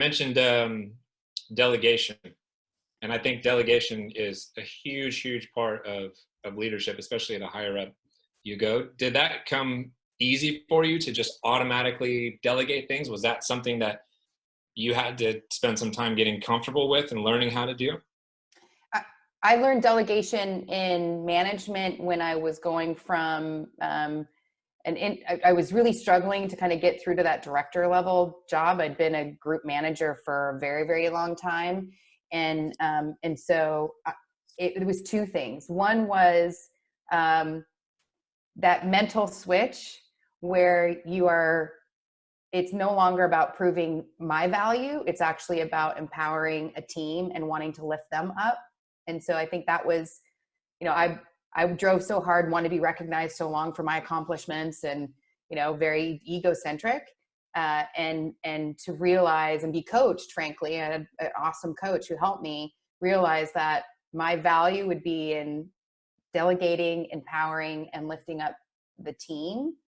mentioned delegation, and I think delegation is a huge part of leadership, especially the higher up you go. Did that come easy for you to just automatically delegate things? Was that something that you had to spend some time getting comfortable with and learning how to do? I, I learned delegation in management when I was going from, I was really struggling to kind of get through to that director level job. I'd been a group manager for a very long time. And so it was two things. One was that mental switch where it's no longer about proving my value. It's actually about empowering a team and wanting to lift them up. And so I think that was, I drove so hard, wanted to be recognized so long for my accomplishments and, very egocentric. And to realize and be coached, frankly, I had an awesome coach who helped me realize that my value would be in delegating, empowering, and lifting up the team